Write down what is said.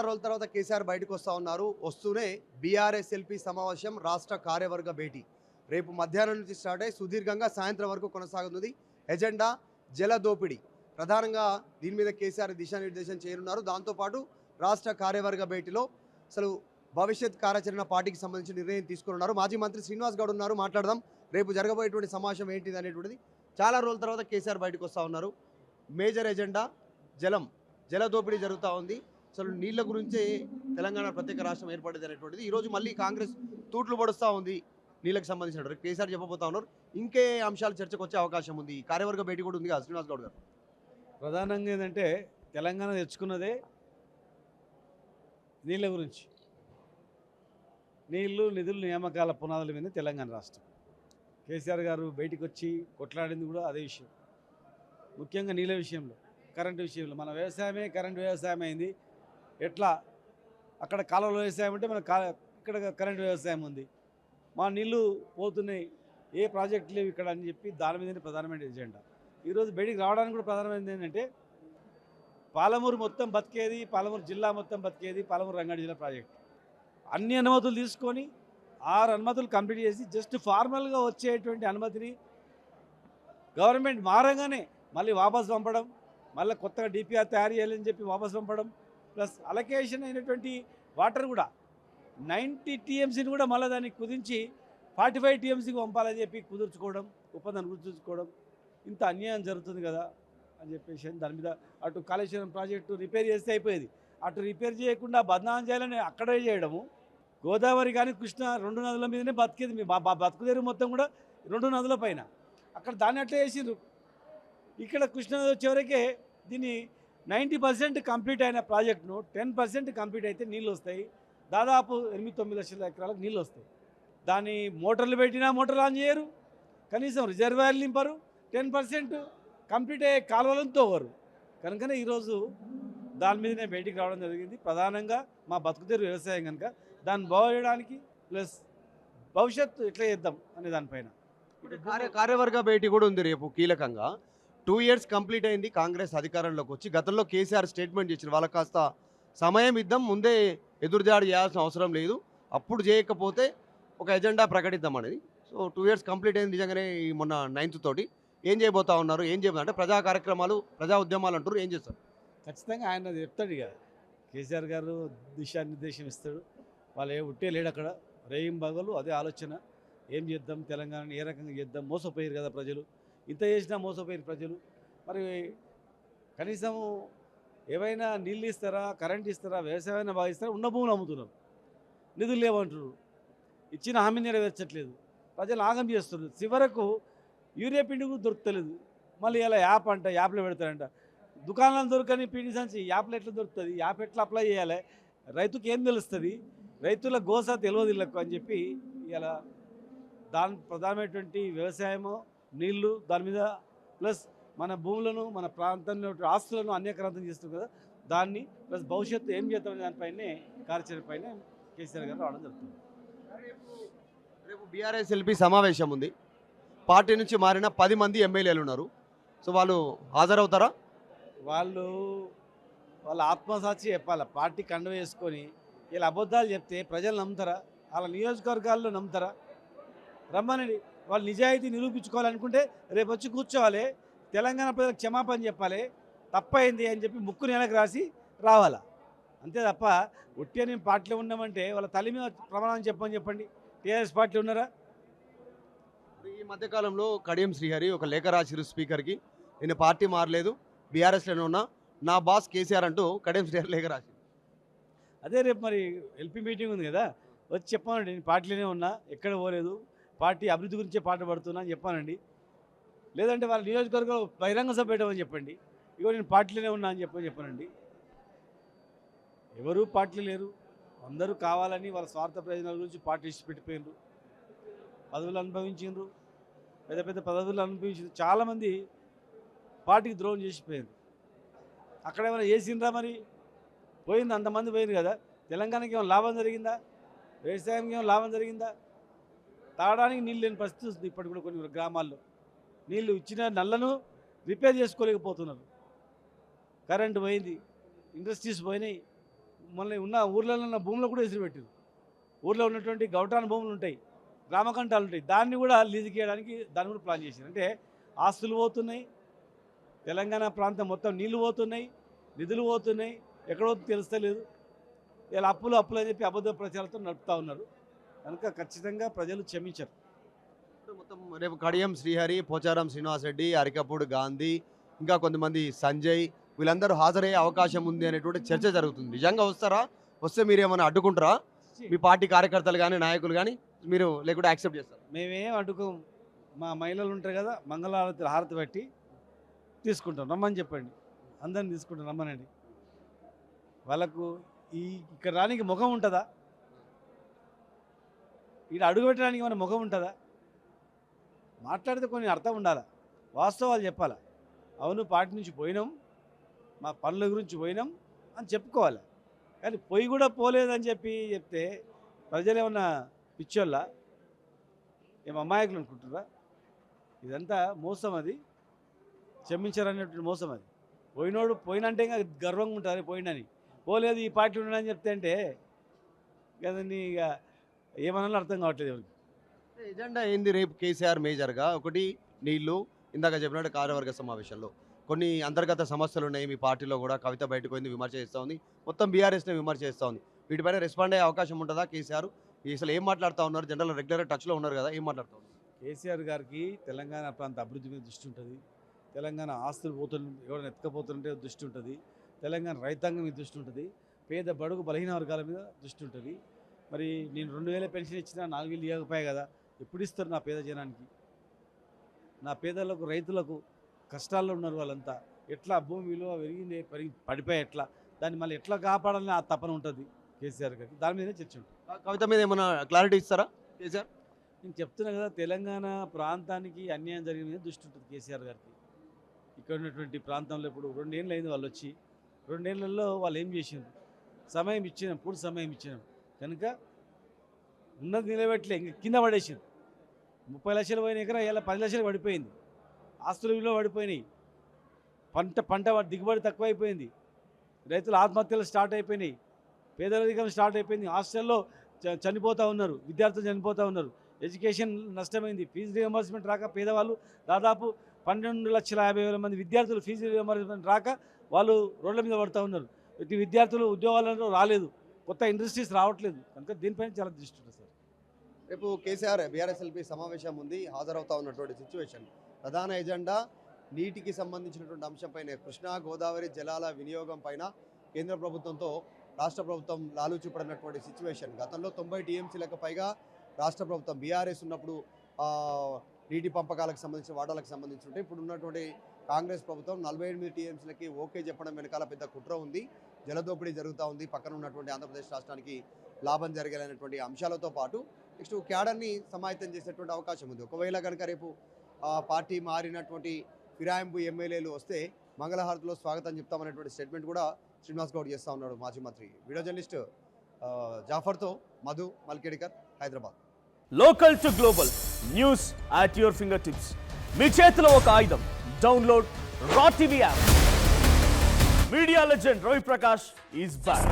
రోజుల తర్వాత కేసీఆర్ బయటకు వస్తూ ఉన్నారు. వస్తూనే బీఆర్ఎస్ ఎల్పీ సమావేశం, రాష్ట్ర కార్యవర్గ భేటీ రేపు మధ్యాహ్నం నుంచి స్టార్ట్ అయ్యి సుదీర్ఘంగా సాయంత్రం వరకు కొనసాగుతుంది. ఎజెండా జల దోపిడీ ప్రధానంగా దీని మీద కేసీఆర్ దిశానిర్దేశం చేయనున్నారు. దాంతోపాటు రాష్ట్ర కార్యవర్గ భేటీలో అసలు భవిష్యత్ కార్యాచరణ పార్టీకి సంబంధించి నిర్ణయం తీసుకున్నారు. మాజీ మంత్రి శ్రీనివాస్ గౌడ్ ఉన్నారు, మాట్లాడదాం. రేపు జరగబోయేటువంటి సమావేశం ఏంటిది అనేటువంటిది. చాలా రోజుల తర్వాత కేసీఆర్ బయటకు వస్తూ ఉన్నారు. మేజర్ ఎజెండా జల దోపిడీ జరుగుతూ ఉంది. అసలు నీళ్ల గురించే తెలంగాణ ప్రత్యేక రాష్ట్రం ఏర్పడింది అనేటువంటిది. ఈరోజు మళ్ళీ కాంగ్రెస్ తూట్లు పొడుస్తూ ఉంది నీళ్ళకి సంబంధించిన. కేసీఆర్ చెప్పబోతా ఉన్నారు. ఇంకే అంశాలు చర్చకు వచ్చే అవకాశం ఉంది. కార్యవర్గ భేటీ కూడా ఉంది కదా శ్రీనివాస్ గౌడ్ గారు. ప్రధానంగా ఏంటంటే తెలంగాణ తెచ్చుకున్నదే నీళ్ళ గురించి. నీళ్లు నిధుల నియామకాల పునాదుల మీద తెలంగాణ రాష్ట్రం. కేసీఆర్ గారు బయటికి వచ్చి కొట్లాడింది కూడా అదే విషయం. ముఖ్యంగా నీళ్ళ విషయంలో, కరెంటు విషయంలో. మన వ్యవసాయమే కరెంటు వ్యవసాయం అయింది. ఎట్లా అక్కడ కాలువల వ్యవసాయం అంటే మన ఇక్కడ కరెంటు వ్యవసాయం ఉంది. మా నీళ్లు పోతున్నాయి, ఏ ప్రాజెక్టు లేవు ఇక్కడ అని చెప్పి దాని మీదనే ప్రధానమైన ఎజెండా. ఈరోజు బయటికి రావడానికి కూడా ప్రధానమైనది ఏంటంటే పాలమూరు మొత్తం బతికేది, పాలమూరు జిల్లా మొత్తం బతికేది పాలమూరు రంగారెడ్డి జిల్లా ప్రాజెక్టు. అన్ని అనుమతులు తీసుకొని 6 అనుమతులు కంప్లీట్ చేసి జస్ట్ ఫార్మల్గా వచ్చేటువంటి అనుమతిని గవర్నమెంట్ మారగానే మళ్ళీ వాపసు పంపడం, మళ్ళీ కొత్తగా డిపిఆర్ తయారు చేయాలని చెప్పి వాపసు పంపడం, ప్లస్ అలొకేషన్ అయినటువంటి వాటర్ కూడా 90 టీఎంసీని కూడా మళ్ళీ దాన్ని కుదించి 45 టీఎంసీకి పంపాలని చెప్పి కుదుర్చుకోవడం, ఒప్పందాన్ని కుదుర్చుకోవడం. ఇంత అన్యాయం జరుగుతుంది కదా అని చెప్పేసి దాని మీద అటు కాళేశ్వరం ప్రాజెక్టు రిపేర్ చేస్తే అయిపోయేది, అటు రిపేర్ చేయకుండా బదనాం చేయాలని అక్కడే చేయడము. గోదావరి కానీ కృష్ణ 2 నదుల మీదనే బతికేది. మీ బతుకుదేరు మొత్తం కూడా 2 నదుల పైన. అక్కడ దాన్ని అట్లా చేసిండ్రు. ఇక్కడ కృష్ణ నది వచ్చేవరకే దీన్ని 90% కంప్లీట్ అయిన ప్రాజెక్టును 10% కంప్లీట్ అయితే నీళ్ళు వస్తాయి. దాదాపు 8-9 లక్షల ఎకరాలకు నీళ్ళు వస్తాయి. దాన్ని మోటార్లు పెట్టినా మోటార్లు ఆన్ చేయరు, కనీసం రిజర్వాయర్లు నింపరు, 10% కంప్లీట్ అయ్యే కాలువలను తోవరు. కనుకనే ఈరోజు దాని మీదనే బయటికి రావడం జరిగింది. ప్రధానంగా మా బతుకుతెరు వ్యవసాయం కనుక దాన్ని బాగు చేయడానికి, ప్లస్ భవిష్యత్తు ఎట్లా చేద్దాం అనే దానిపైన కార్యవర్గ భేటీ కూడా ఉంది రేపు. కీలకంగా 2 ఇయర్స్ కంప్లీట్ అయింది కాంగ్రెస్ అధికారంలోకి వచ్చి. గతంలో కేసీఆర్ స్టేట్మెంట్ ఇచ్చిన వాళ్ళకి కాస్త సమయం ఇద్దాం, ముందే ఎదురుదాడి చేయాల్సిన అవసరం లేదు, అప్పుడు చేయకపోతే ఒక ఎజెండా ప్రకటిద్దాం అనేది. సో 2 ఇయర్స్ కంప్లీట్ అయింది నిజంగానే. మొన్న 9th తోటి ఏం చేయబోతా ఉన్నారు, ఏం చేయబోతా అంటే ప్రజా కార్యక్రమాలు, ప్రజా ఉద్యమాలు అంటారు, ఏం చేస్తారు? ఖచ్చితంగా ఆయన చెప్తాడు. ఇక కేసీఆర్ గారు దిశానిర్దేశం ఇస్తాడు. వాళ్ళు ఉట్టే లేడు అక్కడ, రేయం బగలు అదే ఆలోచన. ఏం చేద్దాం, తెలంగాణని ఏ రకంగా చేద్దాం. మోసపోయారు కదా ప్రజలు, ఇంత చేసినా మోసపోయారు ప్రజలు. మరి కనీసం ఏవైనా నీళ్ళు ఇస్తారా, కరెంట్ ఇస్తారా, వ్యవసాయమైనా బాగా ఇస్తారా? ఉన్న భూములు అమ్ముతున్నారు, నిధులు లేవంటున్నారు, ఇచ్చిన హామీ నెరవేర్చట్లేదు, ప్రజలు ఆగం చేస్తున్నారు. చివరకు యూరియా పిండి కూడా దొరుకుతలేదు. మళ్ళీ ఇలా యాప్ అంట, యాప్లో పెడతారంట. దుకాణాలు దొరకని పిండి సంచి యాప్లో ఎట్లా దొరుకుతుంది, యాప్ ఎట్లా అప్లై చేయాలి, రైతుకి ఏం తెలుస్తుంది, రైతుల గోస తెలియదు ఇళ్ళకు అని చెప్పి ఇలా దాని ప్రధానమైనటువంటి వ్యవసాయము, నీళ్లు, దాని మీద ప్లస్ మన భూములను, మన ప్రాంతంలో ఆస్తులను అన్యక్రాంతం చేస్తుంది కదా, దాన్ని ప్లస్ భవిష్యత్తు ఏం చేద్దామనే దానిపైనే కార్యాచరణ పైన కేసీఆర్ గారు రావడం జరుగుతుంది. రేపు బీఆర్ఎస్ ఎల్పీ సమావేశం ఉంది. పార్టీ నుంచి మారిన 10 మంది ఎమ్మెల్యేలు ఉన్నారు. సో వాళ్ళు హాజరవుతారా? వాళ్ళ ఆత్మసాక్షి చెప్పాలి. పార్టీ కండువ వేసుకొని వీళ్ళు అబద్ధాలు చెప్తే ప్రజలు నమ్ముతారా? వాళ్ళ నియోజకవర్గాల్లో నమ్ముతారా? రమ్మనండి. వాళ్ళు నిజాయితీ నిరూపించుకోవాలనుకుంటే రేపు వచ్చి కూర్చోవాలి, తెలంగాణ ప్రజలకు క్షమాపణ చెప్పాలి, తప్పైంది అని చెప్పి ముక్కు నెలకు రాసి రావాలా. అంతే తప్ప ఒట్టిగా నేను పార్టీలో ఉన్నామంటే వాళ్ళ తల్లి మీద ప్రమాణం చెప్పండి. టీఆర్ఎస్ పార్టీలో ఉన్నారా? ఈ మధ్యకాలంలో కడియం శ్రీహరి ఒక లేఖ రాసిరు స్పీకర్కి, నేను పార్టీ మారలేదు, బీఆర్ఎస్లోనే ఉన్నా, నా బాస్ కేసీఆర్ అంటూ కడియం శ్రీహరి లేఖ రాసి. అదే రేపు మరి ఎల్పీ మీటింగ్ ఉంది కదా, వచ్చి చెప్పానండి నేను పార్టీలోనే ఉన్నా, ఎక్కడ పోలేదు, పార్టీ అభివృద్ధి గురించే పాట పడుతున్నా అని చెప్పానండి. లేదంటే వాళ్ళ నియోజకవర్గంలో బహిరంగ సభ పెట్టమని చెప్పండి. ఇగో నేను పార్టీలోనే ఉన్నా అని చెప్పానండి. ఎవరు పార్టీలు లేరు, అందరూ కావాలని వాళ్ళ స్వార్థ ప్రయోజనాల గురించి పార్టీ పెట్టిపోయినారు, పదవులు అనుభవించారు, పెద్ద పెద్ద పదవులు అనుభవించారు. చాలామంది పార్టీకి ద్రోహం చేసిపోయారు. అక్కడ ఏమైనా చేసిండ్రా? మరి పోయింది, అంతమంది పోయింది కదా. తెలంగాణకి ఏమైనా లాభం జరిగిందా? వ్యవసాయానికి ఏమైనా లాభం జరిగిందా? తాగడానికి నీళ్ళు లేని పరిస్థితి వస్తుంది. ఇప్పటికి కూడా కొన్ని గ్రామాల్లో నీళ్ళు ఇచ్చిన నల్లను రిపేర్ చేసుకోలేకపోతున్నారు. కరెంటు పోయింది, ఇండస్ట్రీస్ పోయినాయి, మళ్ళీ ఉన్న ఊర్లలో ఉన్న భూములు కూడా ఎసురు పెట్టారు. ఊర్లో ఉన్నటువంటి గౌటాన్ భూములు ఉంటాయి, గ్రామకంఠాలు ఉంటాయి, దాన్ని కూడా లీజుకి ఇవ్వడానికి దాన్ని కూడా ప్లాన్ చేశారు. అంటే ఆస్తులు పోతున్నాయి, తెలంగాణ ప్రాంతం మొత్తం నీళ్లు పోతున్నాయి, నిధులు పోతున్నాయి, ఎక్కడో తెలుస్తలేదు. ఇలా అప్పులు అని చెప్పి అబద్ధ ప్రచారాలతో నడుపుతూ ఉన్నారు. కనుక ఖచ్చితంగా ప్రజలు క్షమించరు. మొత్తం రేపు కడియం శ్రీహరి, పోచారం శ్రీనివాసరెడ్డి, అరికపూడి గాంధీ, ఇంకా కొంతమంది సంజయ్, వీళ్ళందరూ హాజరయ్యే అవకాశం ఉంది అనేటువంటి చర్చ జరుగుతుంది. నిజంగా వస్తారా? వస్తే మీరు ఏమైనా అడ్డుకుంటారా? మీ పార్టీ కార్యకర్తలు కానీ నాయకులు కానీ మీరు లేకుంటే యాక్సెప్ట్ చేస్తారు? మేమేం అడ్డుకోం. మా మహిళలు ఉంటారు కదా, మంగళహారతి హారతి పెట్టి తీసుకుంటాం. రమ్మని చెప్పండి, అందరిని తీసుకుంటాం, రమ్మనండి. వాళ్ళకు ఇక్కడ రానికి ముఖం ఉంటుందా? ఇక్కడ అడుగు పెట్టడానికి మన ముఖం ఉంటుందా? మాట్లాడితే కొన్ని అర్థం ఉండాలా, వాస్తవాలు చెప్పాలా. అవును, పార్టీ నుంచి పోయినాం, మా పనుల గురించి పోయినాం అని చెప్పుకోవాలి. కానీ పోయి కూడా పోలేదని చెప్తే ప్రజలు ఏమన్నా పిచ్చోళ్ళ, ఏం అమాయకులు అనుకుంటున్నారా? ఇదంతా మోసం, అది క్షమించారనేటువంటి మోసం. అది పోయినోడు పోయినంటే ఇంకా గర్వంగా ఉంటారు, పోయినని. పోలేదు ఈ పార్టీ ఉండని చెప్తే అంటే కదండి, ఇక ఏమన్నా అర్థం కావట్లేదు ఎవరికి. ఎజెండా ఏంది రేపు కేసీఆర్ మేజర్గా? ఒకటి నీళ్లు, ఇందాక చెప్పినట్టు కార్యవర్గ సమావేశంలో కొన్ని అంతర్గత సమస్యలు ఉన్నాయి మీ పార్టీలో కూడా. కవిత బయటకు పోయింది, విమర్శ చేస్తూ ఉంది, మొత్తం బీఆర్ఎస్నే విమర్శ చేస్తూ ఉంది. వీటిపైన రెస్పాండ్ అయ్యే అవకాశం ఉంటుందా కేసీఆర్? అసలు ఏం మాట్లాడుతూ ఉన్నారు? జనరల్ రెగ్యులర్ టచ్లో ఉన్నారు కదా, ఏం మాట్లాడుతూ ఉన్నారు? కేసీఆర్ గారికి తెలంగాణ ప్రాంత అభివృద్ధి మీద దృష్టి ఉంటుంది, తెలంగాణ ఆస్తులు ఎవరైనా ఎత్తుకపోతుంటే దృష్టి ఉంటుంది, తెలంగాణ రైతాంగం మీద దృష్టి ఉంటుంది, పేద బడుగు బలహీన వర్గాల మీద దృష్టి ఉంటుంది. మరి నేను 2000 పెన్షన్ ఇచ్చినా 4000 ఇవ్వకపోయా కదా, ఎప్పుడు ఇస్తారు నా పేద జనానికి? నా పేదలకు, రైతులకు కష్టాల్లో ఉన్నారు వాళ్ళంతా. ఎట్లా భూమి విలువ పడిపోయి ఎట్లా దాన్ని మళ్ళీ ఎట్లా కాపాడాలని ఆ తపన ఉంటుంది కేసీఆర్ గారికి. దాని మీదనే చర్చ ఉంటుంది. కవిత మీద ఏమైనా క్లారిటీ ఇస్తారా కేసీఆర్? నేను చెప్తున్నా కదా, తెలంగాణ ప్రాంతానికి అన్యాయం జరిగిన మీద దృష్టి ఉంటుంది కేసీఆర్ గారికి. ఇక్కడ ఉన్నటువంటి ప్రాంతంలో ఇప్పుడు 2 ఏళ్ళు అయింది వాళ్ళు వచ్చి. 2 ఏళ్లలో వాళ్ళు ఏం చేసిండ్రు? సమయం ఇచ్చినాం, పూర్తి సమయం ఇచ్చినాం. కనుక ఉన్నది నిలబెట్టలే, ఇంక కింద పడేసింది. 30 లక్షలు పోయిన ఎకరా ఇలా 10 లక్షలు పడిపోయింది. ఆస్తుల విలువ పడిపోయినాయి, పంట దిగుబడి తక్కువైపోయింది, రైతుల ఆత్మహత్యలు స్టార్ట్ అయిపోయినాయి, పేదరికం స్టార్ట్ అయిపోయింది, హాస్టల్లో చనిపోతూ ఉన్నారు, విద్యార్థులు చనిపోతూ ఉన్నారు, ఎడ్యుకేషన్ నష్టమైంది, ఫీజు రియంబర్స్మెంట్ రాక పేదవాళ్ళు దాదాపు 12,50,000 మంది విద్యార్థులు ఫీజు రియంబర్స్మెంట్ రాక వాళ్ళు రోడ్ల మీద పడుతూ ఉన్నారు. ఇటు విద్యార్థులు ఉద్యోగాలలో రాలేదు, కొత్త ఇండస్ట్రీస్ రావట్లేదు. కనుక దీనిపైన చాలా దృష్టి ఉంటుంది సార్. రేపు కేసీఆర్ బీఆర్ఎస్ఎల్పీ సమావేశం ఉంది, హాజరవుతా ఉన్నటువంటి సిచ్యువేషన్. ప్రధాన ఎజెండా నీటికి సంబంధించినటువంటి అంశంపైన, కృష్ణా గోదావరి జలాల వినియోగం పైన కేంద్ర ప్రభుత్వంతో రాష్ట్ర ప్రభుత్వం లాలూచిపడినటువంటి సిచ్యువేషన్. గతంలో 90 టీఎంసీలకు పైగా రాష్ట్ర ప్రభుత్వం బీఆర్ఎస్ ఉన్నప్పుడు నీటి పంపకాలకు సంబంధించి వాటాలకు సంబంధించి ఉంటే, ఇప్పుడు ఉన్నటువంటి కాంగ్రెస్ ప్రభుత్వం 48 టీఎంసీలకి ఓకే చెప్పడం వెనకాల పెద్ద కుట్ర ఉంది, జలదోపిడీ జరుగుతూ ఉంది, పక్కన ఉన్నటువంటి ఆంధ్రప్రదేశ్ రాష్ట్రానికి లాభం జరగాలనేటువంటి అంశాలతో పాటు నెక్స్ట్ క్యాడర్ని సమాయత్తం చేసేటువంటి అవకాశం ఉంది. ఒకవేళ కనుక రేపు పార్టీ మారినటువంటి ఫిరాయింపు ఎమ్మెల్యేలు వస్తే మంగళహారతిలో స్వాగతం చెప్తామనేటువంటి స్టేట్మెంట్ కూడా శ్రీనివాస్ గౌడ్ చేస్తూ ఉన్నాడు, మాజీ మంత్రి. వీడియో జర్నలిస్ట్ జాఫర్తో Madhu Malkedikar, Hyderabad. Local to global news at your fingertips. మీ చేతిలో ఒక ఆయుధం. Download Raw TV app. Media legend Ravi Prakash is back.